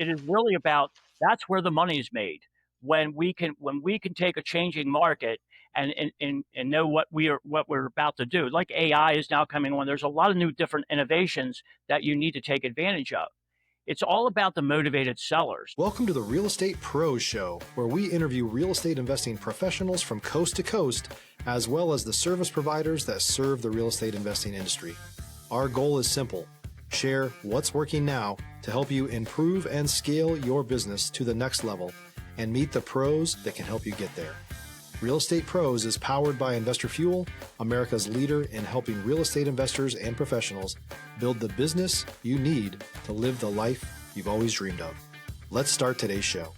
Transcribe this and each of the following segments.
it is really about, that's where the money is made. When we can take a changing market and know what we're about to do. Like AI is now coming on. There's a lot of new different innovations that you need to take advantage of. It's all about the motivated sellers. Welcome to the Real Estate Pros Show, where we interview real estate investing professionals from coast to coast, as well as the service providers that serve the real estate investing industry. Our goal is simple: share what's working now to help you improve and scale your business to the next level and meet the pros that can help you get there. Real Estate Pros is powered by Investor Fuel, America's leader in helping real estate investors and professionals build the business you need to live the life you've always dreamed of. Let's start today's show.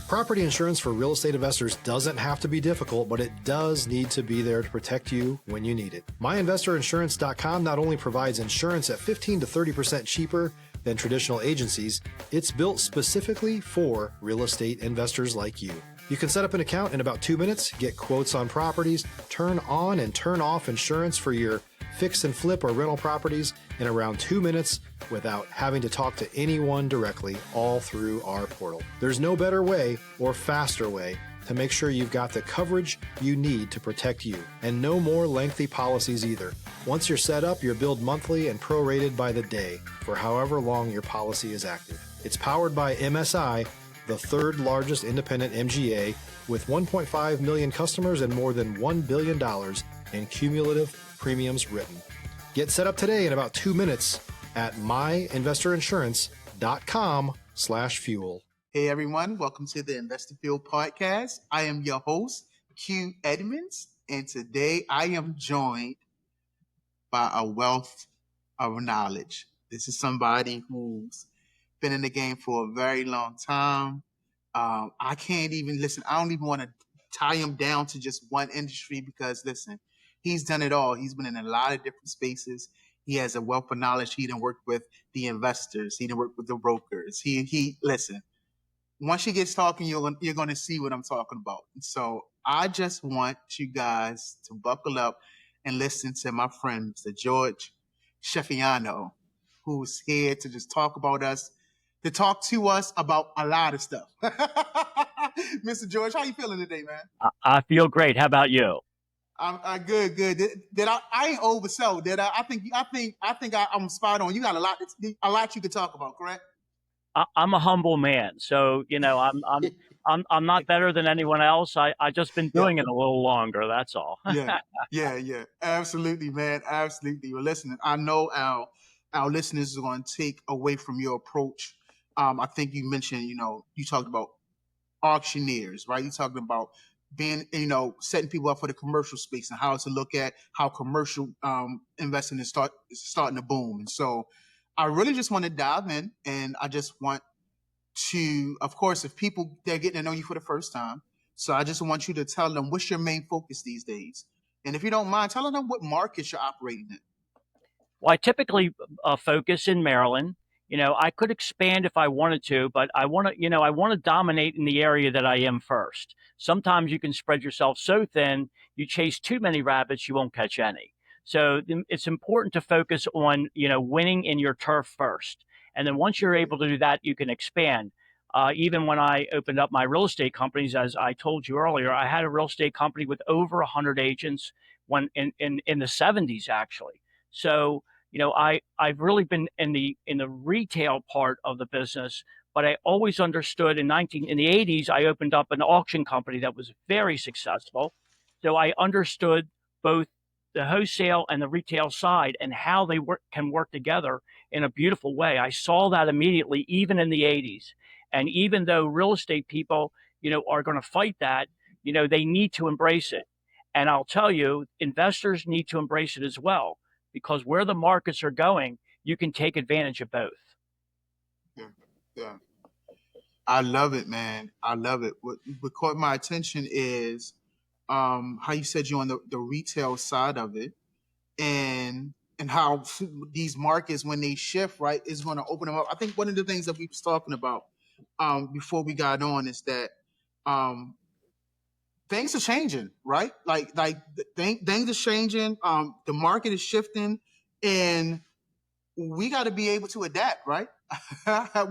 Property insurance for real estate investors doesn't have to be difficult, but it does need to be there to protect you when you need it. MyInvestorInsurance.com not only provides insurance at 15 to 30% cheaper than traditional agencies, it's built specifically for real estate investors like you. You can set up an account in about 2 minutes, get quotes on properties, turn on and turn off insurance for your fix and flip or rental properties in around 2 minutes without having to talk to anyone directly, all through our portal. There's no better way or faster way to make sure you've got the coverage you need to protect you, and no more lengthy policies either. Once you're set up, you're billed monthly and prorated by the day for however long your policy is active. It's powered by MSI, the third largest independent MGA, with 1.5 million customers and more than $1 billion in cumulative premiums written. Get set up today in about 2 minutes at myinvestorinsurance.com/fuel. Hey everyone, welcome to the Investor Fuel podcast. I am your host, Q Edmonds, and today I am joined by a wealth of knowledge. This is somebody who's been in the game for a very long time. I can't even listen. I don't even want to tie him down to just one industry because, listen, he's done it all. He's been in a lot of different spaces. He has a wealth of knowledge. He done worked with the investors. He done worked with the brokers. He listen. Once he gets talking, you're going to see what I'm talking about. So I just want you guys to buckle up and listen to my friend, Mr. George Schiaffino, who's here to just talk about us, to talk to us about a lot of stuff. Mr. George, how you feeling today, man? I feel great. How about you? I'm good. Did I ain't oversold, did I? I think I'm spot on. You got a lot you could talk about, correct? I'm a humble man, so I'm not better than anyone else. I just been doing it a little longer. That's all. Yeah. Absolutely, man. Absolutely. Well, listen, I know our listeners are going to take away from your approach. I think you mentioned, you talked about auctioneers, right? You talked about being, setting people up for the commercial space and how to look at how commercial investing is starting to boom. And so I really just want to dive in, and I just want to, of course, if people, they're getting to know you for the first time. So I just want you to tell them what's your main focus these days. And if you don't mind, tell them what markets you're operating in. Well, I typically focus in Maryland. I could expand if I wanted to, but I want to dominate in the area that I am first. Sometimes you can spread yourself so thin, you chase too many rabbits, you won't catch any. So it's important to focus on, winning in your turf first. And then once you're able to do that, you can expand. Even when I opened up my real estate companies, as I told you earlier, I had a real estate company with over 100 agents when in the 70s, actually. So, I've really been in the retail part of the business, but I always understood in the 80s, I opened up an auction company that was very successful. So I understood both the wholesale and the retail side and how they can work together in a beautiful way. I saw that immediately, even in the 80s. And even though real estate people, are going to fight that, they need to embrace it. And I'll tell you, investors need to embrace it as well, because where the markets are going, you can take advantage of both. Yeah. I love it, man. I love it. What caught my attention is how you said you're on the retail side of it, and how these markets, when they shift, right, is going to open them up. I think one of the things that we was talking about before we got on is that things are changing, right? Like things are changing. The market is shifting, and we got to be able to adapt, right?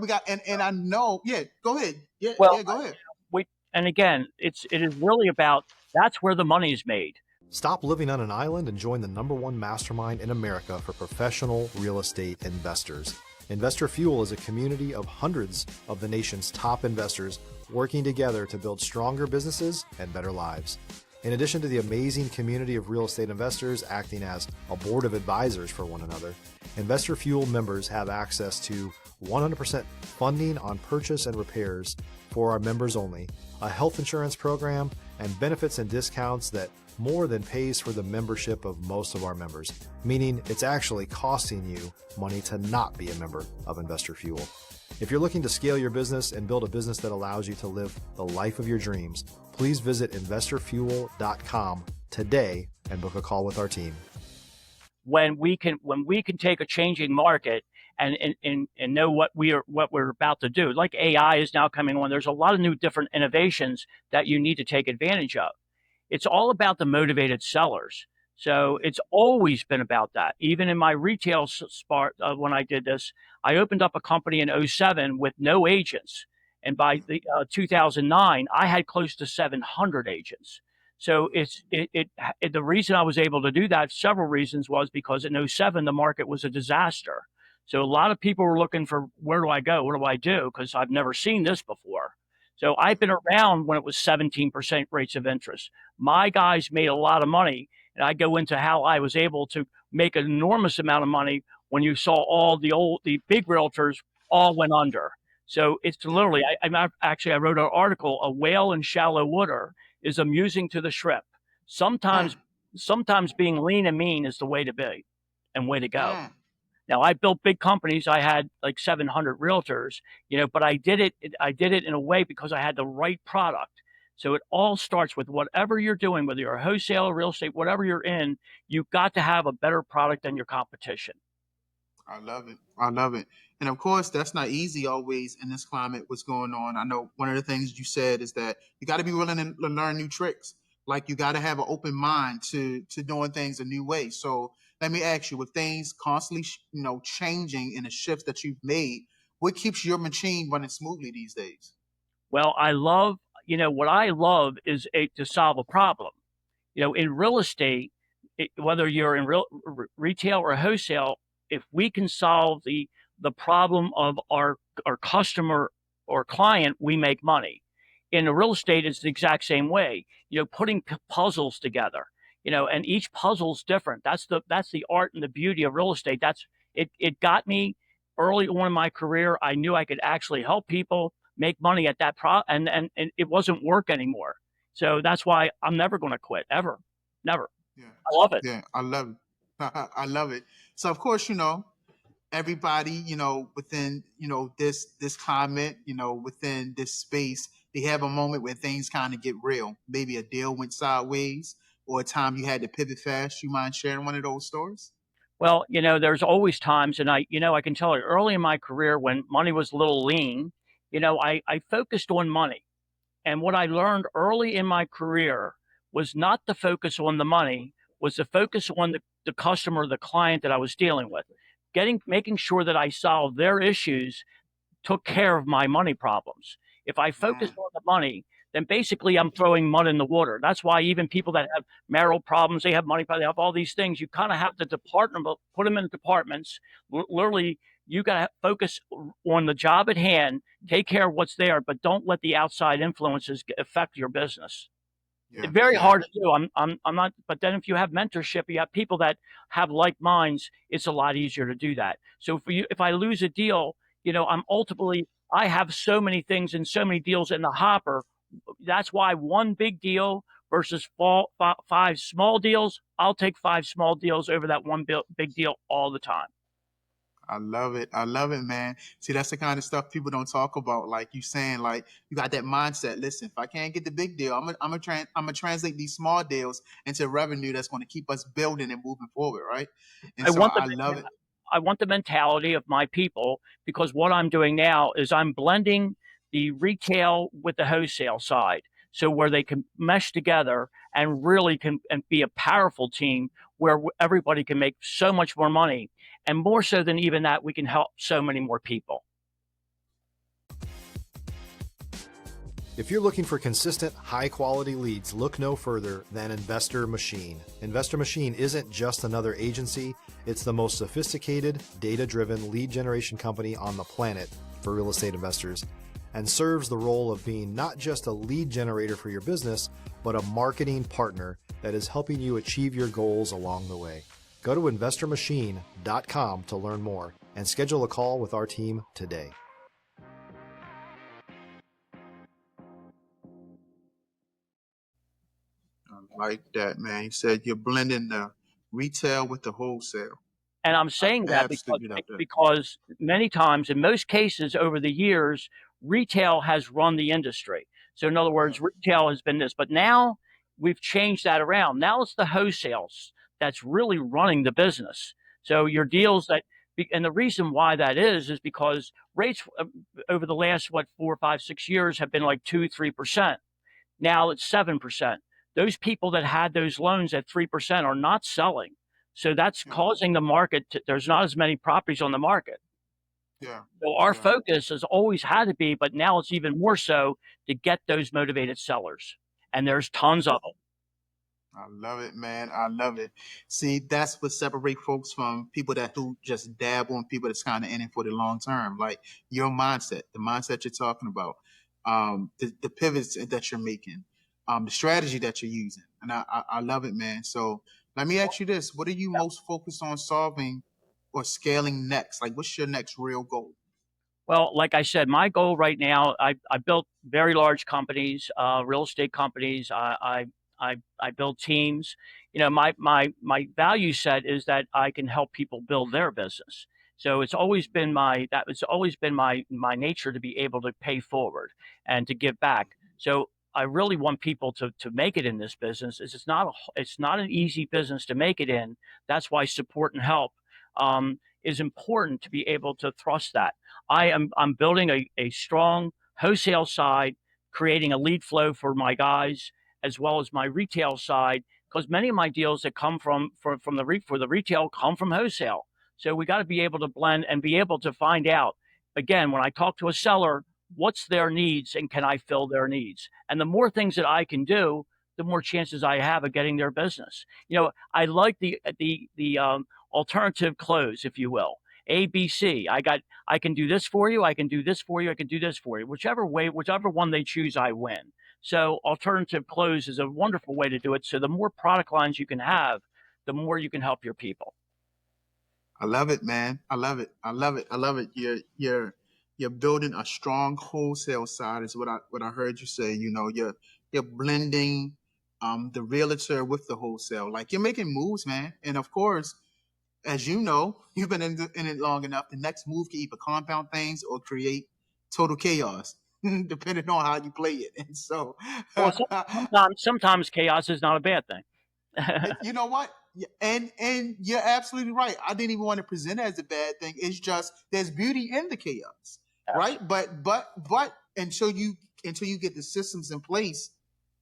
We got and I know. Yeah, go ahead. Yeah, Well, yeah, go ahead. we and again, it is really about that's where the money is made. Stop living on an island and join the #1 mastermind in America for professional real estate investors. Investor Fuel is a community of hundreds of the nation's top investors working together to build stronger businesses and better lives. In addition to the amazing community of real estate investors acting as a board of advisors for one another, Investor Fuel members have access to 100% funding on purchase and repairs for our members only, a health insurance program, and benefits and discounts that more than pays for the membership of most of our members, meaning it's actually costing you money to not be a member of Investor Fuel. If you're looking to scale your business and build a business that allows you to live the life of your dreams, please visit investorfuel.com today and book a call with our team. When we can take a changing market and know what we're about to do. Like AI is now coming on. There's a lot of new different innovations that you need to take advantage of. It's all about the motivated sellers. So it's always been about that. Even in my retail part, when I did this, I opened up a company in '07 with no agents. And by the 2009, I had close to 700 agents. So the reason I was able to do that, several reasons, was because in '07, the market was a disaster. So a lot of people were looking for, where do I go? What do I do? Because I've never seen this before. So I've been around when it was 17% rates of interest. My guys made a lot of money, and I go into how I was able to make an enormous amount of money when you saw all the big realtors all went under. So it's literally, I wrote an article, a whale in shallow water is amusing to the shrimp. Sometimes, Mm, sometimes being lean and mean is the way to be and way to go. mm. Now I built big companies. I had like 700 realtors, but I did it in a way because I had the right product. So it all starts with whatever you're doing, whether you're a wholesaler, real estate, whatever you're in, you've got to have a better product than your competition. I love it. I love it. And of course, that's not easy always in this climate. What's going on? I know one of the things you said is that you got to be willing to learn new tricks. Like you got to have an open mind to doing things a new way. So let me ask you, with things constantly, changing in the shifts that you've made, what keeps your machine running smoothly these days? Well, what I love is to solve a problem. In real estate, whether you're in retail or wholesale, if we can solve the problem of our customer or client, we make money. In the real estate, it's the exact same way. Putting puzzles together. And each puzzle's different. That's the art and the beauty of real estate. That's it. It got me early on in my career. I knew I could actually help people make money at that and it wasn't work anymore. So that's why I'm never going to quit ever, never. Yeah, I love it. yeah, I love it. I love it. So of course, everybody, within, this climate, within this space, they have a moment where things kind of get real. Maybe a deal went sideways or a time you had to pivot fast. You mind sharing one of those stories? Well, there's always times, and I can tell you early in my career when money was a little lean, I focused on money. And what I learned early in my career was not the focus on the money, was the focus on the customer, the client that I was dealing with, making sure that I solved their issues, took care of my money problems. If I focus Mm, on the money, then basically I'm throwing mud in the water. That's why even people that have marital problems, they have money problems, they have all these things. You kind of have to put them in departments. Literally, you got to focus on the job at hand, take care of what's there, but don't let the outside influences affect your business. yeah, It's very yeah. hard to do. I'm not. But then if you have mentorship, you have people that have like minds. It's a lot easier to do that. So if I lose a deal, I have so many things and so many deals in the hopper. That's why one big deal versus five small deals. I'll take five small deals over that one big deal all the time. I love it. I love it, man. See, that's the kind of stuff people don't talk about. Like you saying, like you got that mindset. Listen, if I can't get the big deal, I'm gonna translate these small deals into revenue that's going to keep us building and moving forward, right? And I so want the I love it. I want the mentality of my people because what I'm doing now is I'm blending the retail with the wholesale side. So where they can mesh together and really can and be a powerful team where everybody can make so much more money. And more so than even that, we can help so many more people. If you're looking for consistent, high-quality leads, look no further than Investor Machine. Investor Machine isn't just another agency, it's the most sophisticated, data-driven lead generation company on the planet for real estate investors, and serves the role of being not just a lead generator for your business, but a marketing partner that is helping you achieve your goals along the way. Go to investormachine.com to learn more and schedule a call with our team today. I like that, man. You said you're blending the retail with the wholesale. And I'm I saying that absolutely love that. because many times, in most cases over the years, retail has run the industry. So in other Yeah, words, retail has been this, but now we've changed that around. Now it's the wholesales that's really running the business. So your deals and the reason why that is because rates over the last, 4, 5, 6 years have been like 2, 3%. Now it's 7%. Those people that had those loans at 3% are not selling. So that's yeah, causing the market there's not as many properties on the market. yeah, So our yeah. focus has always had to be, but now it's even more so to get those motivated sellers. And there's tons of them. I love it, man. I love it. See, that's what separates folks from people that who just dabble and people that's kind of in it for the long term. Like your mindset, the mindset you're talking about, the pivots that you're making, the strategy that you're using, and I love it, man. So let me ask you this: what are you most focused on solving or scaling next? Like, what's your next real goal? Well, like I said, my goal right now, I built very large companies, real estate companies. I build teams. My value set is that I can help people build their business. So it's always been my nature to be able to pay forward and to give back. So I really want people to make it in this business. It's not an easy business to make it in. That's why support and help is important to be able to thrust that. I'm building a strong wholesale side, creating a lead flow for my guys as well as my retail side, because many of my deals that come from for the retail come from wholesale. So we got to be able to blend and be able to find out again when I talk to a seller what's their needs and can I fill their needs. And the more things that I can do, the more chances I have of getting their business. I like the alternative close, if you will. ABC. I can do this for you. I can do this for you. I can do this for you. Whichever one they choose, I win. So alternative close is a wonderful way to do it. So the more product lines you can have, the more you can help your people. I love it, man. I love it. I love it. I love it. You're building a strong wholesale side is what I heard you say. You're blending the realtor with the wholesale. Like you're making moves, man. And of course, as you know, you've been in it long enough. The next move can either compound things or create total chaos, depending on how you play it. And so, Well, sometimes chaos is not a bad thing. you know what? And you're absolutely right. I didn't even want to present it as a bad thing. It's just there's beauty in the chaos, right? But until you get the systems in place,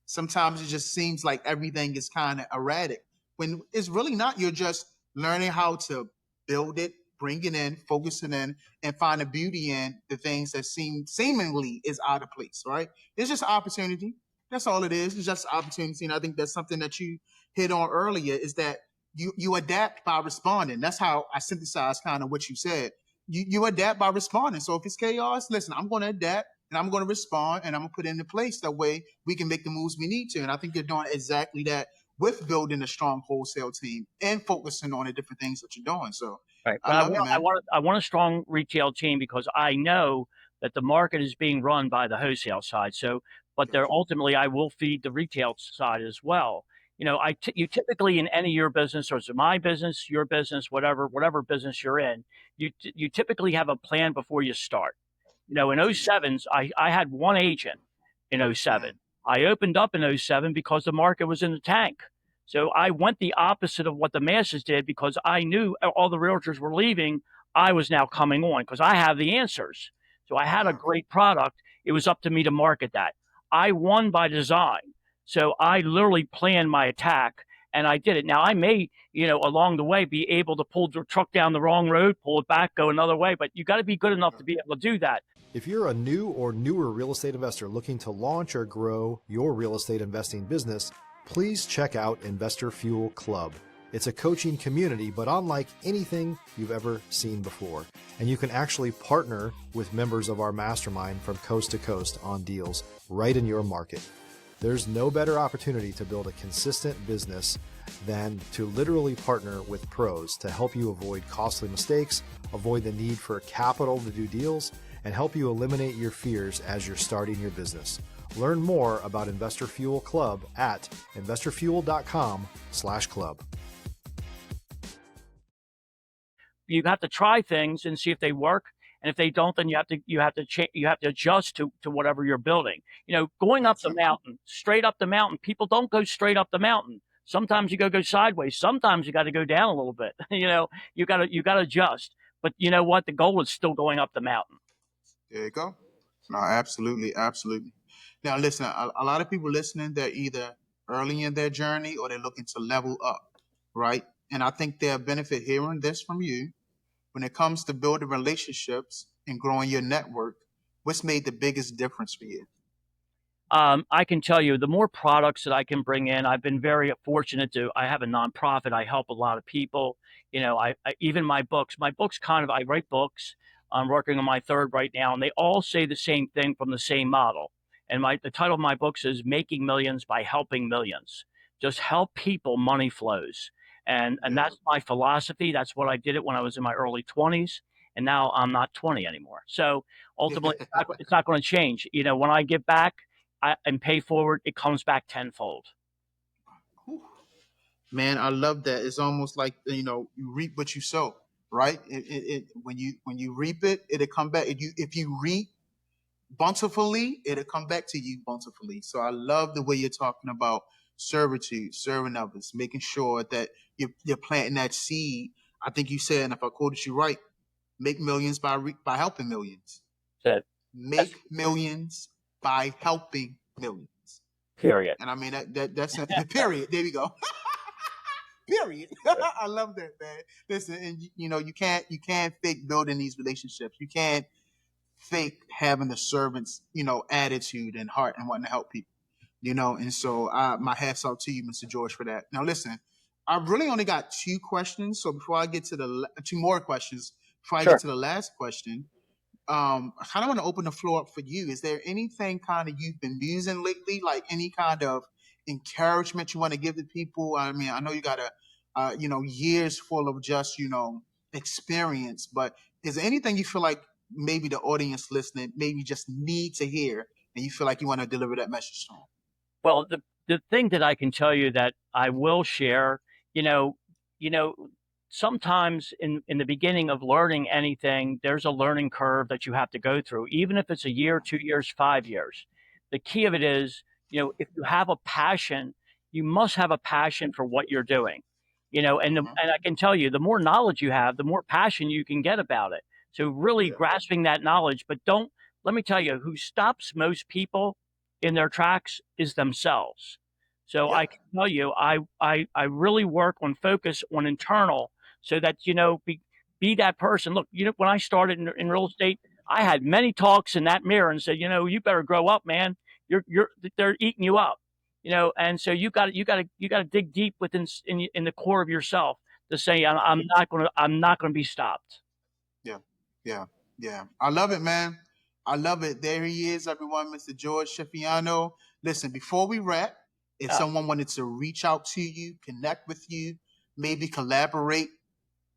sometimes it just seems like everything is kind of erratic. When it's really not. You're just learning how to build it, bring it in, focus it in, and find the beauty in the things that seemingly is out of place, right? It's just opportunity. That's all it is. It's just opportunity. And I think that's something that you hit on earlier is that you adapt by responding. That's how I synthesize kind of what you said. You adapt by responding. So if it's chaos, listen, I'm going to adapt and I'm going to respond and I'm going to put it into place. That way we can make the moves we need to. And I think you're doing exactly that with building a strong wholesale team and focusing on the different things that you're doing. So Right. I But love it, man. I want a strong retail team because I know that the market is being run by the wholesale side. So, but Yes. there ultimately I will feed the retail side as well. You typically in any of your business, or it's my business, your business, whatever business you're in, you typically have a plan before you start. In '07s, I had one agent in Yeah. '07. I opened up in '07 because the market was in the tank. So I went the opposite of what the masses did because I knew all the realtors were leaving. I was now coming on because I have the answers. So I had a Yeah. great product. It was up to me to market that. I won by design. So I literally planned my attack and I did it. Now I may, along the way be able to pull the truck down the wrong road, pull it back, go another way, but you got to be good enough to be able to do that. If you're a new or newer real estate investor looking to launch or grow your real estate investing business, please check out Investor Fuel Club. It's a coaching community, but unlike anything you've ever seen before. And you can actually partner with members of our mastermind from coast to coast on deals right in your market. There's no better opportunity to build a consistent business than to literally partner with pros to help you avoid costly mistakes, avoid the need for capital to do deals, and help you eliminate your fears as you're starting your business. Learn more about Investor Fuel Club at investorfuel.com/club. You have to try things and see if they work, and if they don't, then you have to adjust to whatever you're building. Going up the mountain, straight up the mountain, people don't go straight up the mountain. Sometimes you go sideways. Sometimes you got to go down a little bit. You got to adjust. But you know what? The goal is still going up the mountain. There you go. No, absolutely, absolutely. Now, listen, a lot of people listening, they're either early in their journey or they're looking to level up, right? And I think they'll benefit hearing this from you. When it comes to building relationships and growing your network, what's made the biggest difference for you? I can tell you, the more products that I can bring in, I've been very fortunate I have a nonprofit. I help a lot of people. Even my books, I write books. I'm working on my third right now, and they all say the same thing from the same model. And the title of my books is Making Millions by Helping Millions. Just help people, money flows. And that's my philosophy. That's what I did it when I was in my early 20s. And now I'm not 20 anymore. So ultimately, it's not going to change. When I give back and pay forward, it comes back tenfold. Man, I love that. It's almost like, you reap what you sow, right? When you reap it, it'll come back. If you reap bountifully, it'll come back to you bountifully. So I love the way you're talking about servitude, serving others, making sure that you're planting that seed. I think you said, and if I quoted you right, make millions by helping millions. Make millions by helping millions. Period. And I mean that's a period. There we go. Period. I love that, man. Listen, and you can't fake building these relationships. You can't fake having the servant's attitude and heart and wanting to help people. And so my hats off to you, Mr. George, for that. Now, listen, I've really only got two questions. So before I get to two more questions, before I get to the last question, I kind of want to open the floor up for you. Is there anything kind of you've been using lately, like any kind of encouragement you want to give to people? I mean, I know you got years full of just, experience, but is there anything you feel like maybe the audience listening maybe just need to hear and you feel like you want to deliver that message to them? Well, the thing that I can tell you that I will share, sometimes in the beginning of learning anything, there's a learning curve that you have to go through, even if it's a year, 2 years, 5 years. The key of it is, if you have a passion, you must have a passion for what you're doing, and I can tell you, the more knowledge you have, the more passion you can get about it. So really grasping that knowledge, but let me tell you, who stops most people in their tracks is themselves. So I can tell you, I really work on focus on internal so that, be that person. Look, when I started in real estate, I had many talks in that mirror and said, you better grow up, man. They're eating you up, and so you got to dig deep within in the core of yourself to say, I'm not going to be stopped. Yeah. I love it, man. I love it. There he is, everyone, Mr. George Schiaffino. Listen, before we wrap, if someone wanted to reach out to you, connect with you, maybe collaborate,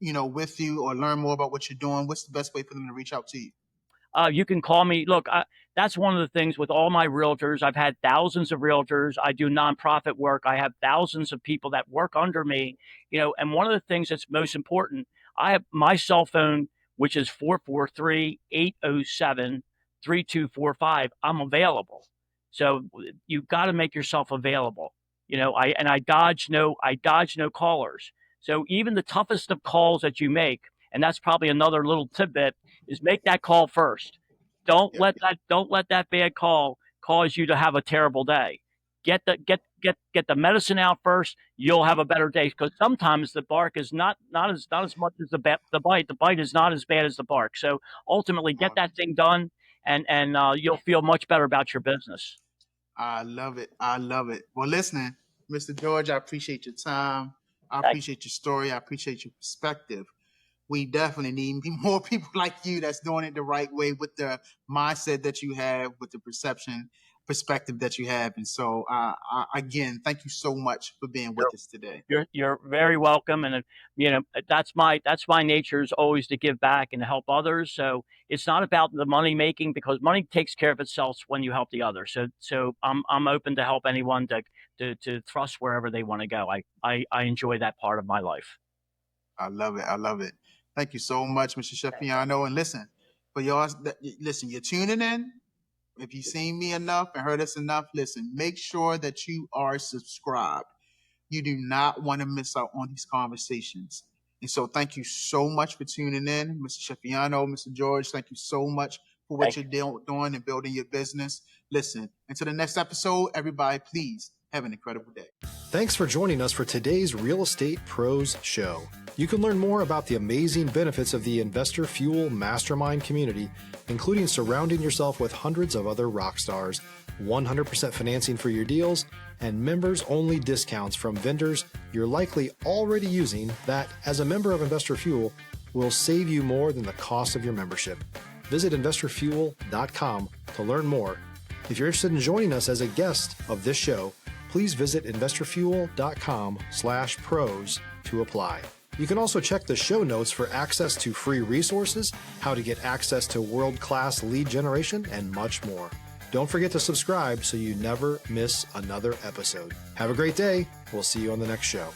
with you or learn more about what you're doing, what's the best way for them to reach out to you? You can call me. Look, that's one of the things with all my realtors. I've had thousands of realtors. I do nonprofit work. I have thousands of people that work under me, and one of the things that's most important, I have my cell phone, which is 443-807-3245. I'm available. So you've got to make yourself available. I dodge no callers. So even the toughest of calls that you make, and that's probably another little tidbit, is make that call first. Don't let that bad call cause you to have a terrible day. Get the medicine out first. You'll have a better day, because sometimes the bark is not as much as the bite. The bite is not as bad as the bark. So ultimately, get that thing done, and you'll feel much better about your business. I love it. I love it. Well, listen, Mr. George, I appreciate your time. I Thank appreciate your story. I appreciate your perspective. We definitely need more people like you that's doing it the right way with the mindset that you have, with the perspective that you have. And so, again, thank you so much for being you. with us today. You're very welcome, and that's my nature is always to give back and to help others. So it's not about the money making, because money takes care of itself when you help the other. So I'm open to help anyone to thrust wherever they want to go. I enjoy that part of my life. I love it. I love it. Thank you so much, Mr. Schiaffino. And listen, for y'all, listen, you're tuning in. If you've seen me enough and heard us enough, listen, make sure that you are subscribed. You do not want to miss out on these conversations. And so thank you so much for tuning in, Mr. Schiaffino, Mr. George. Thank you so much for what Thank you're doing and building your business. Listen, until the next episode, everybody, please have an incredible day. Thanks for joining us for today's Real Estate Pros Show. You can learn more about the amazing benefits of the Investor Fuel Mastermind community, including surrounding yourself with hundreds of other rock stars, 100% financing for your deals, and members-only discounts from vendors you're likely already using that, as a member of Investor Fuel, will save you more than the cost of your membership. Visit investorfuel.com to learn more. If you're interested in joining us as a guest of this show, please visit investorfuel.com/pros to apply. You can also check the show notes for access to free resources, how to get access to world-class lead generation, and much more. Don't forget to subscribe so you never miss another episode. Have a great day. We'll see you on the next show.